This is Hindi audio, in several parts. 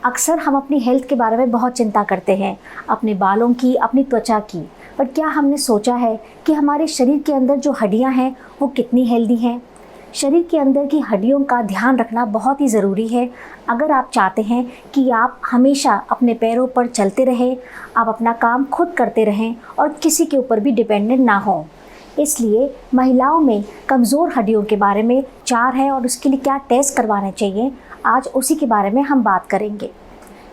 अक्सर हम अपनी हेल्थ के बारे में बहुत चिंता करते हैं, अपने बालों की, अपनी त्वचा की। पर क्या हमने सोचा है कि हमारे शरीर के अंदर जो हड्डियां हैं वो कितनी हेल्दी हैं? शरीर के अंदर की हड्डियों का ध्यान रखना बहुत ही ज़रूरी है अगर आप चाहते हैं कि आप हमेशा अपने पैरों पर चलते रहें, आप अपना काम खुद करते रहें और किसी के ऊपर भी डिपेंडेंट ना हों। इसलिए महिलाओं में कमज़ोर हड्डियों के बारे में 4 है और उसके लिए क्या टेस्ट करवाने चाहिए, आज उसी के बारे में हम बात करेंगे।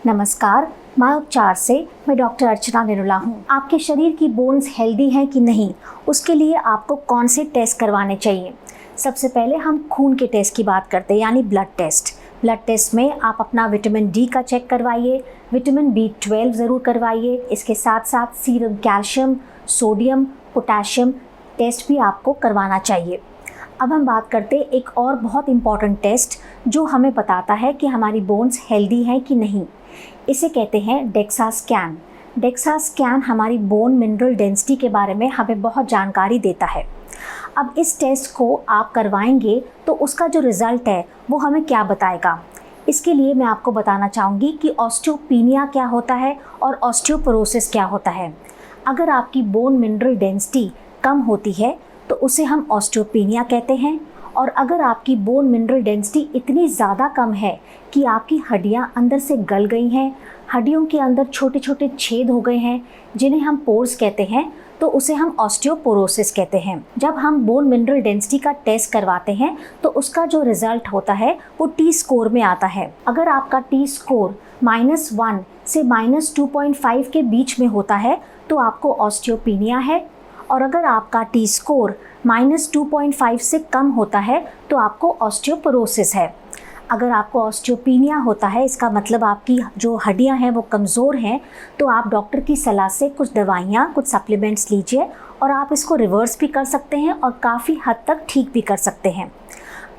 नमस्कार, माय उपचार से मैं डॉक्टर अर्चना निरुला हूँ। आपके शरीर की बोन्स हेल्दी हैं कि नहीं, उसके लिए आपको कौन से टेस्ट करवाने चाहिए? सबसे पहले हम खून के टेस्ट की बात करते हैं, यानी ब्लड टेस्ट। ब्लड टेस्ट में आप अपना विटामिन डी का चेक करवाइए, विटामिन B12 ज़रूर करवाइए। इसके साथ साथ serum calcium, sodium, potassium test भी आपको करवाना चाहिए। अब हम बात करते हैं एक और बहुत इम्पॉर्टेंट टेस्ट जो हमें बताता है कि हमारी बोन्स हेल्दी हैं कि नहीं। इसे कहते हैं डेक्सा स्कैन। डेक्सा स्कैन हमारी बोन मिनरल डेंसिटी के बारे में हमें बहुत जानकारी देता है। अब इस टेस्ट को आप करवाएंगे तो उसका जो रिज़ल्ट है वो हमें क्या बताएगा? इसके लिए मैं आपको बताना चाहूँगी कि ऑस्टियोपीनिया क्या होता है और ऑस्टियोपोरोसिस क्या होता है। अगर आपकी बोन मिनरल डेंसिटी कम होती है तो उसे हम ऑस्टियोपीनिया कहते हैं, और अगर आपकी बोन मिनरल डेंसिटी इतनी ज़्यादा कम है कि आपकी हड्डियाँ अंदर से गल गई हैं, हड्डियों के अंदर छोटे छोटे छेद हो गए हैं जिन्हें हम पोर्स कहते हैं, तो उसे हम ऑस्टियोपोरोसिस कहते हैं। जब हम बोन मिनरल डेंसिटी का टेस्ट करवाते हैं तो उसका जो रिज़ल्ट होता है वो टी स्कोर में आता है। अगर आपका टी स्कोर -1 से -2.5 के बीच में होता है तो आपको ऑस्टियोपीनिया है, और अगर आपका टी स्कोर -2.5 से कम होता है तो आपको ऑस्टियोपोरोसिस है। अगर आपको ऑस्टियोपीनिया होता है, इसका मतलब आपकी जो हड्डियां हैं वो कमज़ोर हैं, तो आप डॉक्टर की सलाह से कुछ दवाइयाँ, कुछ सप्लीमेंट्स लीजिए और आप इसको रिवर्स भी कर सकते हैं और काफ़ी हद तक ठीक भी कर सकते हैं।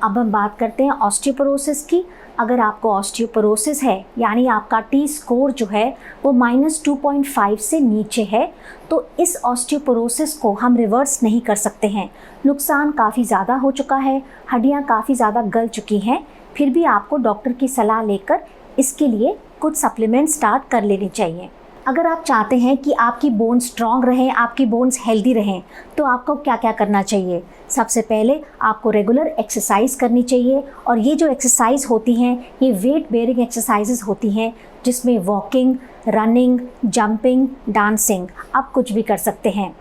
अब हम बात करते हैं ऑस्टियोपोरोसिस की। अगर आपको ऑस्टियोपोरोसिस है, यानी आपका टी स्कोर जो है वो -2.5 से नीचे है, तो इस ऑस्टियोपोरोसिस को हम रिवर्स नहीं कर सकते हैं। नुकसान काफ़ी ज़्यादा हो चुका है, हड्डियाँ काफ़ी ज़्यादा गल चुकी हैं, फिर भी आपको डॉक्टर की सलाह लेकर इसके लिए कुछ सप्लीमेंट स्टार्ट कर लेने चाहिए। अगर आप चाहते हैं कि आपकी बोन्स स्ट्रॉन्ग रहें, आपकी बोन्स हेल्दी रहें, तो आपको क्या क्या करना चाहिए? सबसे पहले आपको रेगुलर एक्सरसाइज करनी चाहिए, और ये जो एक्सरसाइज होती हैं ये वेट बेयरिंग एक्सरसाइजेज होती हैं, जिसमें वॉकिंग, रनिंग, जंपिंग, डांसिंग, आप कुछ भी कर सकते हैं।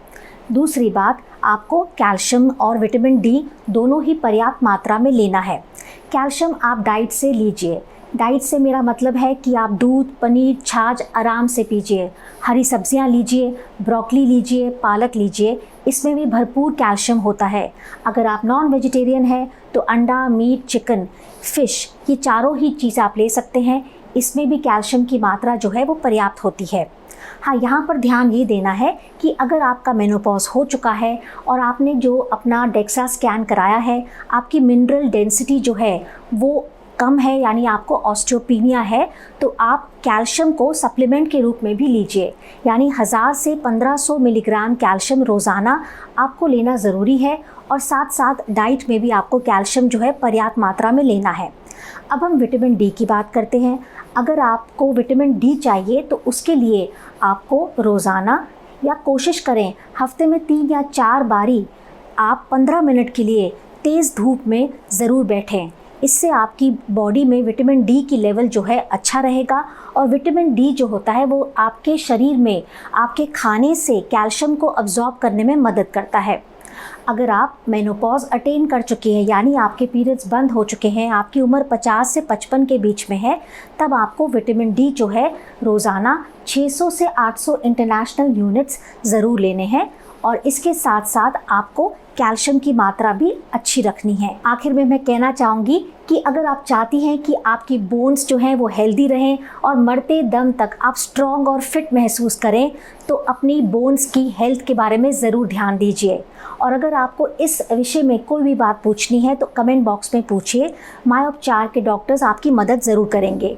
दूसरी बात, आपको कैल्शियम और विटामिन डी दोनों ही पर्याप्त मात्रा में लेना है। कैल्शियम आप डाइट से लीजिए। डाइट से मेरा मतलब है कि आप दूध, पनीर, छाछ आराम से पीजिए, हरी सब्जियां लीजिए, ब्रोकली लीजिए, पालक लीजिए, इसमें भी भरपूर कैल्शियम होता है। अगर आप नॉन वेजिटेरियन हैं तो अंडा, मीट, चिकन, फ़िश, ये चारों ही चीज़ आप ले सकते हैं। इसमें भी कैल्शियम की मात्रा जो है वो पर्याप्त होती है। हाँ, यहाँ पर ध्यान ये देना है कि अगर आपका मेनोपॉज हो चुका है और आपने जो अपना डेक्सा स्कैन कराया है, आपकी मिनरल डेंसिटी जो है वो कम है, यानी आपको ऑस्टियोपीनिया है, तो आप कैल्शियम को सप्लीमेंट के रूप में भी लीजिए। यानी 1000 से 1500 मिलीग्राम कैल्शियम रोज़ाना आपको लेना ज़रूरी है, और साथ साथ डाइट में भी आपको कैल्शियम जो है पर्याप्त मात्रा में लेना है। अब हम विटामिन डी की बात करते हैं। अगर आपको विटामिन डी चाहिए तो उसके लिए आपको रोज़ाना, या कोशिश करें हफ्ते में 3 या 4 बारी आप 15 मिनट के लिए तेज़ धूप में ज़रूर बैठें। इससे आपकी बॉडी में विटामिन डी की लेवल जो है अच्छा रहेगा, और विटामिन डी जो होता है वो आपके शरीर में आपके खाने से कैल्शियम को अब्जॉर्ब करने में मदद करता है। अगर आप मेनोपॉज अटेन कर चुके हैं, यानी आपके पीरियड्स बंद हो चुके हैं, आपकी उम्र 50 से 55 के बीच में है, तब आपको विटामिन डी जो है रोज़ाना 600 से 800 इंटरनेशनल यूनिट्स ज़रूर लेने हैं, और इसके साथ साथ आपको कैल्शियम की मात्रा भी अच्छी रखनी है। आखिर में मैं कहना चाहूँगी कि अगर आप चाहती हैं कि आपकी बोन्स जो हैं वो हेल्दी रहें और मरते दम तक आप स्ट्रॉन्ग और फिट महसूस करें, तो अपनी बोन्स की हेल्थ के बारे में ज़रूर ध्यान दीजिए। और अगर आपको इस विषय में कोई भी बात पूछनी है तो कमेंट बॉक्स में पूछिए। माय उपचार के डॉक्टर्स आपकी मदद ज़रूर करेंगे।